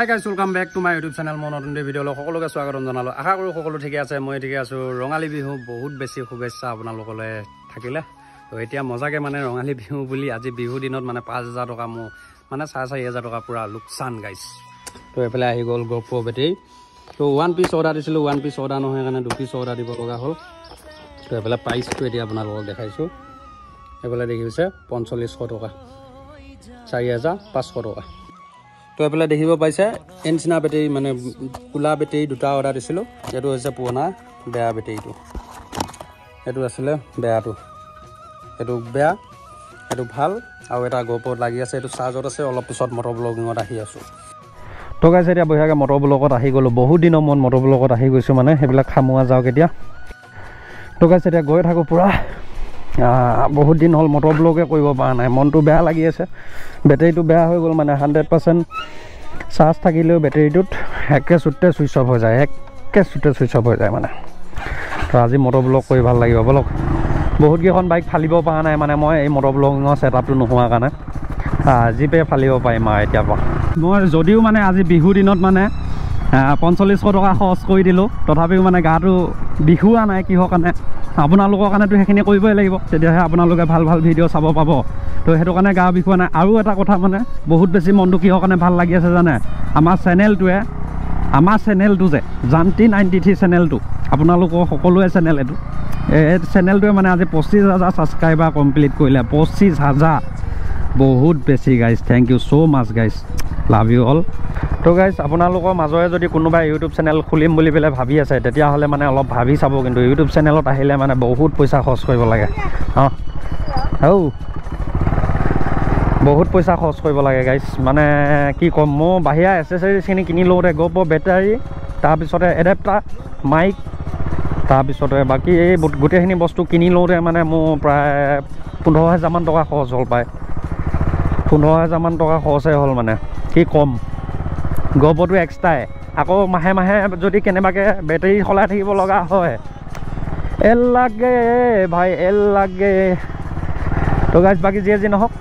High guys welcome back to my YouTube channel. মই নতুন ভিডিঅ'লৈ সকলোকে স্বাগতম জনালোঁ। আশা কৰোঁ সকলো ঠিকে আছে, মই ঠিকে আছোঁ। ৰঙালী বিহু বহুত বেছি শুভেচ্ছা আপোনালোকলৈ থাকিলে। তো এতিয়া মজাকৈ মানে ৰঙালী বিহু বুলি আজি বিহু দিনত মানে 5,000 টকা মোৰ মানে 4,500 টকা পূৰা লোকচান গাইজ। তো এইফালে আহি গ'ল GoPro বেটেৰী। তো 1 পিচ অৰ্ডাৰ দিছিলোঁ, 1 পিচ অৰ্ডাৰ নহয় কাৰণে 2 পিচ অৰ্ডাৰ দিব লগা হ'ল। তো এইফালে প্ৰাইচটো এতিয়া আপোনালোকক দেখাইছোঁ। এইফালে দেখিছে 4500 টকা, 4,500 টকা। তো এইফালে দেখিব পাইছে এনচিনা বেটেৰী মানে কোলা বেটেৰী দুটা অৰ্ডাৰ দিছিলোঁ। এইটো হৈছে পুৰণা বেয়া বেটেৰীটো, এইটো আছিলে বেয়াটো, এইটো বেয়া, এইটো ভাল। আৰু এটা GoPro লাগি আছে, এইটো চাৰ্জত আছে। অলপ পিছত মটৰ ব্লগিঙত আহি আছোঁ। তো গাইছে এতিয়া বঢ়িয়াকৈ মটৰ ব্লগত আহি গ'লোঁ। বহুত দিনৰ মূৰত মটৰ ব্লগত আহি গৈছোঁ, মানে সেইবিলাক খামোৱা যাওক এতিয়া। তো গাইছে এতিয়া গৈ থাকোঁ পূৰা। বহুত দিন হ'ল মটৰ ব্লগে কৰিব পৰা নাই, মনটো বেয়া লাগি আছে। বেটেৰীটো বেয়া হৈ গ'ল, মানে 100% চাৰ্জ থাকিলেও বেটেৰীটোত একে চুটে ছুইচ অফ হৈ যায়, ছুইচ অফ হৈ যায় মানে। তো আজি মটৰ ব্লগ কৰি ভাল লাগিব বলক। বহুতকেইখন বাইক ফালিব পৰা নাই মানে মই এই মটৰ ব্লগিঙৰ ছেটআপটো নোহোৱাৰ কাৰণে। জিপে ফালিব পাৰিম আৰু এতিয়াৰ পৰা। মই যদিও মানে আজি বিহু দিনত মানে 4500 টকা খৰচ কৰি দিলোঁ, তথাপিও মানে গাটো বিষুৱা নাই। কিহৰ কাৰণে? আপোনালোকৰ কাৰণেতো সেইখিনি কৰিবই লাগিব, তেতিয়াহে আপোনালোকে ভাল ভাল ভিডিঅ' চাব পাব। তো সেইটো কাৰণে গা বিষুৱা নাই। আৰু এটা কথা মানে বহুত বেছি মনটো কিহৰ কাৰণে ভাল লাগি আছে জানে? আমাৰ চেনেলটো যে জান্তি 93 চেনেলটো, আপোনালোকৰ সকলোৱে চেনেল এইটো, এই চেনেলটোৱে মানে আজি 25,000 ছাবস্ক্ৰাইবাৰ কমপ্লিট কৰিলে। 25,000 বহুত বেছি guys. Thank you so' much guys, love you all. তো গাইজ আপোনালোকৰ মাজৰে যদি কোনোবাই ইউটিউব চেনেল খুলিম বুলি পেলাই ভাবি আছে, তেতিয়াহ'লে মানে অলপ ভাবি চাব। কিন্তু ইউটিউব চেনেলত আহিলে মানে বহুত পইচা খৰচ কৰিব লাগে। বহুত পইচা খৰচ কৰিব লাগে গাইজ। মানে কি ক'ম, মই বাহিৰা এচেচৰিজখিনি কিনি লওঁতে GoPro বেটাৰী, তাৰপিছতে এডাপ্টাৰ, মাইক, তাৰপিছতে বাকী এই গোটেইখিনি বস্তু কিনি লওঁতে মানে মোৰ প্ৰায় 15,000 মান টকা খৰচ হ'ল। প্ৰায় 15,000 মান টকা খৰচেই হ'ল। মানে কি ক'ম, GoProটো এক্সট্ৰাই, আকৌ মাহে মাহে যদি কেনেবাকৈ বেটেৰী সলাই থাকিব লগা হয়, এল লাগে ভাই, এল লাগে। তো গাইজ বাকী যি নহওক,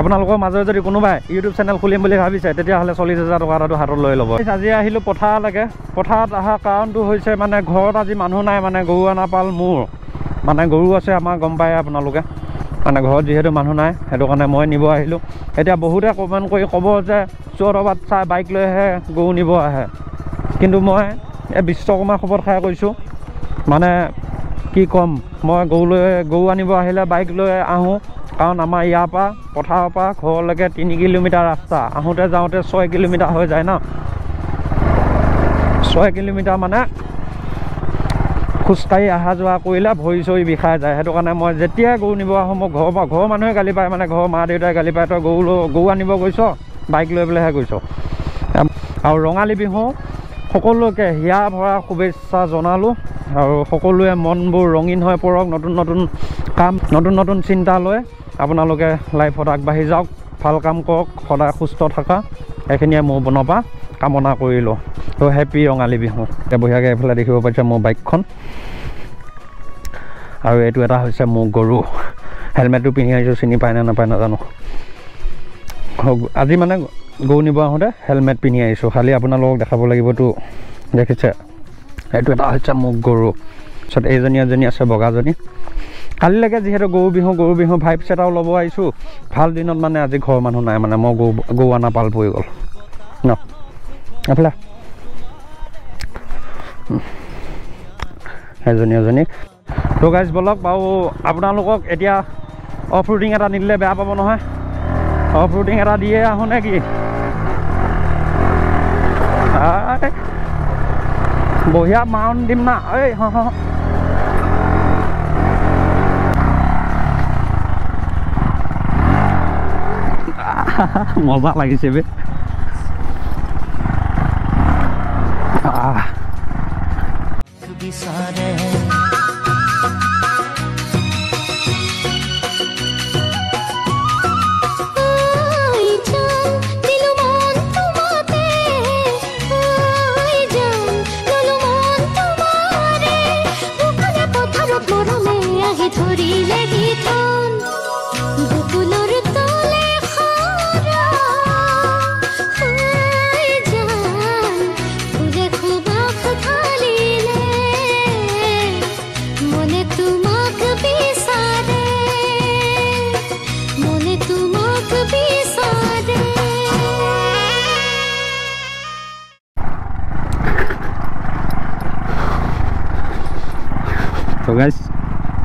আপোনালোকৰ মাজৰে যদি কোনোবাই ইউটিউব চেনেল খুলিম বুলি ভাবিছে, তেতিয়াহ'লে 40,000 টকা এটাটো হাতত লৈ ল'ব। আজি আহিলোঁ পথাৰলৈকে। পথাৰত অহা কাৰণটো হৈছে মানে ঘৰত আজি মানুহ নাই, মানে গৰু অনা পাল মোৰ, মানে গৰু আছে আমাৰ, গম পায় আপোনালোকে। মানে ঘৰত যিহেতু মানুহ নাই, সেইটো কাৰণে মই নিব আহিলোঁ। এতিয়া বহুতে কমেণ্ট কৰি ক'ব যে চোৰৰ বাচ্চা বাইক লৈহে গৰু নিব আহে, কিন্তু মই এই বিশ্বকৰ্মা খবত খাই কৈছোঁ। মানে কি ক'ম, মই গৰু আনিব আহিলে বাইক লৈ আহোঁ, কাৰণ আমাৰ ইয়াৰ পৰা পথাৰৰ পৰা ঘৰলৈকে 3 কিলোমিটাৰ ৰাস্তা, আহোঁতে যাওঁতে 6 কিলোমিটাৰ হৈ যায় ন। 6 কিলোমিটাৰ মানে খোজকাঢ়ি অহা যোৱা কৰিলে ভৰি চৰি বিষাই যায়। সেইটো কাৰণে মই যেতিয়াই গৰু নিব আহোঁ, মই ঘৰৰ মানুহে গালি পায়, মানে ঘৰৰ মা দেউতাই গালি পায়, তই গৰু আনিব গৈছ, বাইক লৈ পেলাইহে গৈছ। আৰু ৰঙালী বিহু সকলোকে হিয়া ভৰা শুভেচ্ছা জনালোঁ। আৰু সকলোৱে মনবোৰ ৰঙীন হৈ পৰক, নতুন নতুন কাম, নতুন নতুন চিন্তা লৈ আপোনালোকে লাইফত আগবাঢ়ি যাওক, ভাল কাম কৰক, সদায় সুস্থ থকা, এইখিনিয়ে মোৰ মনৰ পৰা কামনা কৰিলোঁ। তো হেপী ৰঙালী বিহু। এতিয়া বঢ়িয়াকৈ এইফালে দেখিব পাইছে মোৰ বাইকখন, আৰু এইটো এটা হৈছে মোৰ গৰু। হেলমেটটো পিন্ধি আহিছোঁ, চিনি পায় নে নাপায় নাজানো। আজি মানে গৰু নিব আহোঁতে হেলমেট পিন্ধি আহিছোঁ, খালি আপোনালোকক দেখাব লাগিবতো। দেখিছে, এইটো এটা হৈছে মোৰ গৰু। তাৰপিছত এজনী আছে বগাজনী। কালিলৈকে যিহেতু গৰু বিহু ভাইবছ এটাও ল'ব আহিছোঁ। ভাল দিনত মানে আজি ঘৰৰ মানুহ নাই, মানে মই গৰু অনা পাল পৰি গ'ল ন। এইফালে এজনী। তো গাইজ বলক বাৰু, আপোনালোকক এতিয়া অফ ৰোডিং এটা নিদিলে বেয়া পাব নহয়। অফ ৰোডিং এটা দিয়ে আহোঁ নে কি? বঢ়িয়া মাউণ্ট দিম না। এই মজা লাগিছে বে।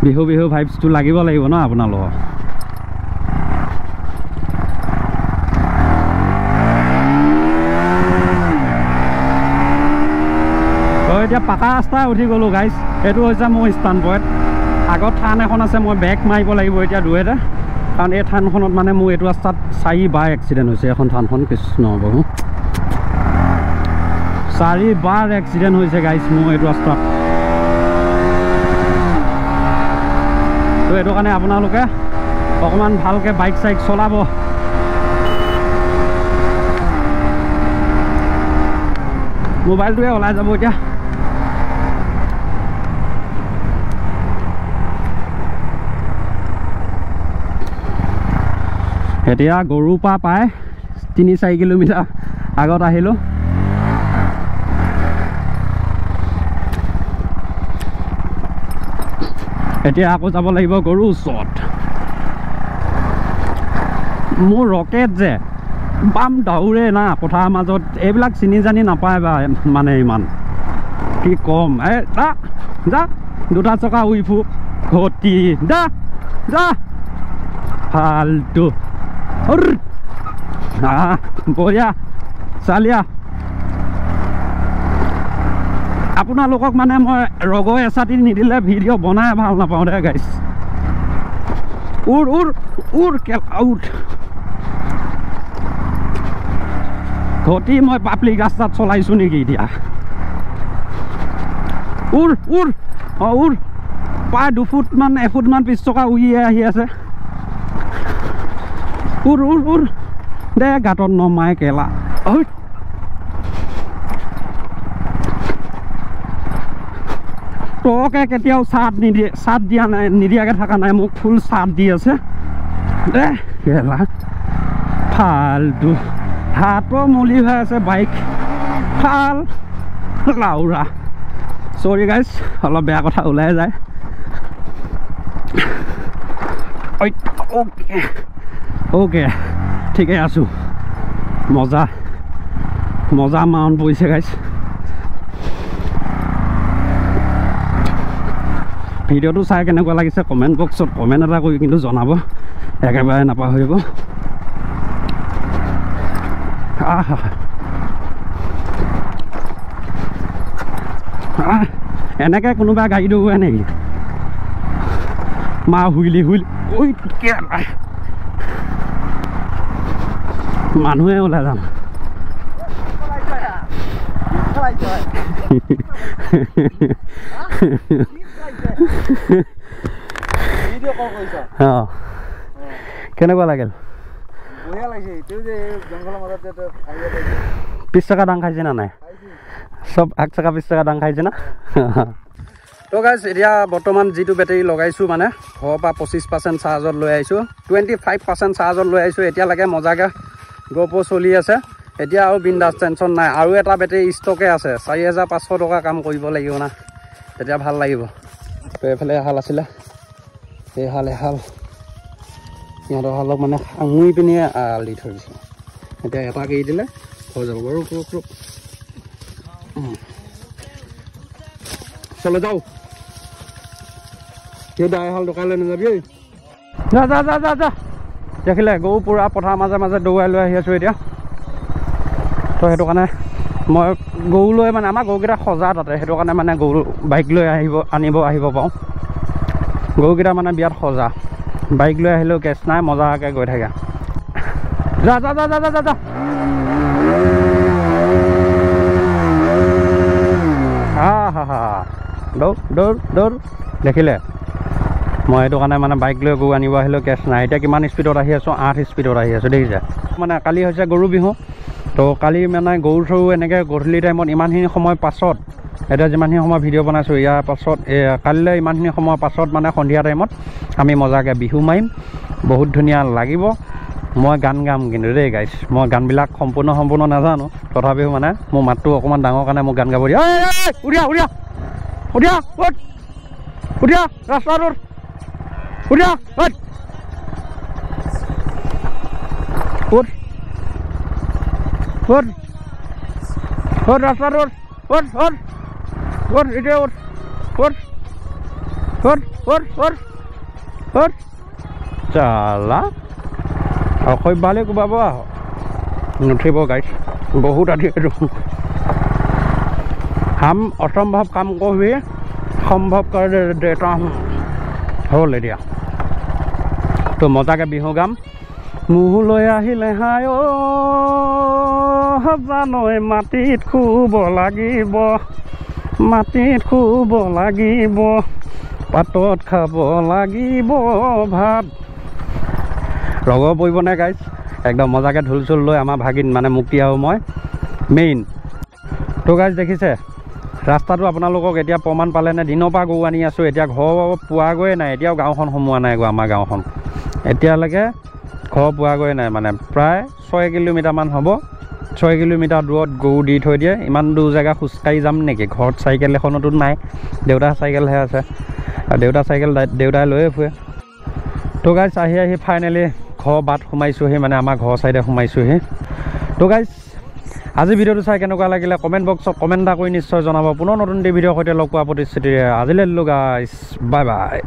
বিহু বিহু ভাইবছটো লাগিব লাগিব ন আপোনালোকৰ তো এতিয়া পাকা ৰাস্তাই উঠি গ'লোঁ গাইজ এইটো হৈছে মোৰ ষ্টাণ্ড পইণ্ট আগত থান এখন আছে মই বেক মাৰিব লাগিব এতিয়া দুৱেতে কাৰণ এই থানখনত মানে মোৰ এইটো ৰাস্তাত 4 বাৰ এক্সিডেণ্ট হৈছে এখন থানখন কৃষ্ণ প্ৰভু 4 বাৰ এক্সিডেণ্ট হৈছে গাইজ মোৰ এইটো ৰাস্তাত তো এইটো কাৰণে আপোনালোকে অকণমান ভালকৈ বাইক চাইক চলাব মোবাইলটোৱে ওলাই যাব এতিয়া এতিয়া গৰুৰ পৰা প্ৰায় 3-4 কিলোমিটাৰ আগত আহিলোঁ এতিয়া আকৌ যাব লাগিব গৰুৰ ওচৰত মোৰ ৰকেট যে বাম দাউৰে না পথাৰৰ মাজত এইবিলাক চিনি জানি নাপায় বা মানে ইমান কি কম যা 2টা চকা উই ফুক ঘটি যা ফালতু বঢ়িয়া চালিয়া আপোনালোকক মানে মই ৰগৈ এচাটি নিদিলে ভিডিঅ' বনাই ভাল নাপাওঁ দে গাইছ উৰ ঘটি মই পাব্লিক ৰাস্তাত চলাইছোঁ নেকি এতিয়া উৰ প্ৰায় 2 ফুটমান 1 ফুটমান 1 টকা উইয়ে আহি আছে উৰ দে গাঁতত নমাই কেলা তোকে কেতিয়াও চাট দিয়া নাই নিদিয়াকৈ থকা নাই মোক ফুল চাট দি আছে দে কেলা ফালতু হাতো মলি হৈ আছে বাইক ফাল লাউৰা চৰি গাইজ অলপ বেয়া কথা ওলাই যায় অ'কে ঠিকে আছোঁ মজা মাউণ্ট পৰিছে গাইজ ভিডিঅ'টো চাই কেনেকুৱা লাগিছে কমেণ্ট বক্সত কমেণ্ট এটা কৰি কিন্তু জনাব একেবাৰে নাপাহৰিব এনেকৈ কোনোবা গাড়ী দৌৰাই নেকি মা হুইলি মানুহে ওলাই যাম কেনেকুৱা লাগিল 20 টকা দাম খাইছে না নাই সব 1 টকা 20 টকা দাম খাইছে না তো গাইজ এতিয়া বৰ্তমান যিটো বেটেৰী লগাইছোঁ মানে ঘৰৰ পৰা 25% চাৰ্জত লৈ আহিছোঁ 25% চাৰ্জত লৈ আহিছোঁ এতিয়ালৈকে মজাকৈ গপ চলি আছে এতিয়া আৰু বিন্দাছ টেনশ্যন নাই আৰু এটা বেটেৰী ষ্টকে আছে 4500 টকা কাম কৰিব লাগিব না তেতিয়া ভাল লাগিব তো এইফালে এহাল আছিলে এহাল সিহঁতৰ হালক মানে সাঙুৰি পিনি আল দি থৈ দিছোঁ এতিয়া এটা কেৰি দিলে হৈ যাব বাৰু চলে যাওঁ সেই দাইহাল দোকানলৈ নাযাবি যা দেখিলে গৰু পুৰা পথাৰ মাজে মাজে দৌৰাই লৈ আহি আছোঁ এতিয়া তো সেইটো কাৰণে মই গৰু লৈ মানে আমাৰ গৰুকেইটা সজা তাতে সেইটো কাৰণে মানে গৰু বাইক লৈ আহিব পাৰোঁ গৰুকেইটা মানে বিৰাট সজা বাইক লৈ আহিলেও কেছ নাই মজাকৈ গৈ থাকে যা দৌৰ দেখিলে মই সেইটো কাৰণে মানে বাইক লৈ গৰু আনিব আহিলেও কেছ নাই এতিয়া কিমান স্পীডত আহি আছোঁ 8 স্পীডত আহি আছোঁ দেখিছে মানে কালি হৈছে গৰু বিহু তো কালি মানে গৰু চৰু এনেকৈ গধূলি টাইমত ইমানখিনি সময় পাছত এতিয়া যিমানখিনি সময় ভিডিঅ' বনাইছোঁ ইয়াৰ পাছত কালিলৈ ইমানখিনি সময়ৰ পাছত মানে সন্ধিয়া টাইমত আমি মজাকৈ বিহু মাৰিম বহুত ধুনীয়া লাগিব মই গান গাম কিন্তু দেই গাইছ মই গানবিলাক সম্পূৰ্ণ নাজানো তথাপিও মানে মোৰ মাতটো অকণমান ডাঙৰ কাৰণে মোক গান গাব দিয়ে উঠিয়া ৰাস্তাটোত উঠিয়া ৰাস্তাটোত এতিয়া চালা অসভ্যালে কোবাব নুঠিব গাড়ীত বহুত আদি हम असंभव काम को भी संभव कर देता हूँ হ'ল এতিয়া তো মজাকে বিহু গাম মুহুলৈ আহিলে হাই জানৈ মাটিত খুব লাগিব পাতত খাব লাগিব ভাত লগৰ পৰিব নে গাইজ একদম মজাকে ঢোল চোল লৈ আমাৰ ভাগিন মানে মুক্তি আৰু মই মেইন তো গাইজ দেখিছে ৰাস্তাটো আপোনালোকক এতিয়া প্ৰমাণ পালে নে দিনৰ পৰা গৰু আনি আছোঁ এতিয়া ঘৰ পোৱাগৈয়ে নাই এতিয়াও গাঁওখন সোমোৱা নাই গৈ আমাৰ গাঁওখন এতিয়ালৈকে ঘৰ পোৱাগৈয়ে নাই মানে প্ৰায় 6 কিলোমিটাৰমান হ'ব 6 কিলোমিটাৰ দূৰত গৰু দি থৈ দিয়ে ইমান দূৰ জেগা খোজকাঢ়ি যাম নেকি ঘৰত চাইকেল এখনতো নাই দেউতাৰ চাইকেলহে আছে আৰু দেউতাৰ চাইকেল দেউতাই লৈয়ে ফুৰে তো গাইজ আহি ফাইনেলি ঘৰ বাট সোমাইছোঁহি মানে আমাৰ ঘৰৰ চাইডে সোমাইছোঁহি তো গাইজ আজি ভিডিঅ'টো চাই কেনেকুৱা লাগিলে কমেণ্ট বক্সত কমেণ্ট এটা কৰি নিশ্চয় জনাব পুনৰ নতুন ভিডিঅ'ৰ সৈতে লগ পোৱা প্ৰতিশ্ৰুতিৰে আজিলৈ দিলোঁ গাইজ বাই বাই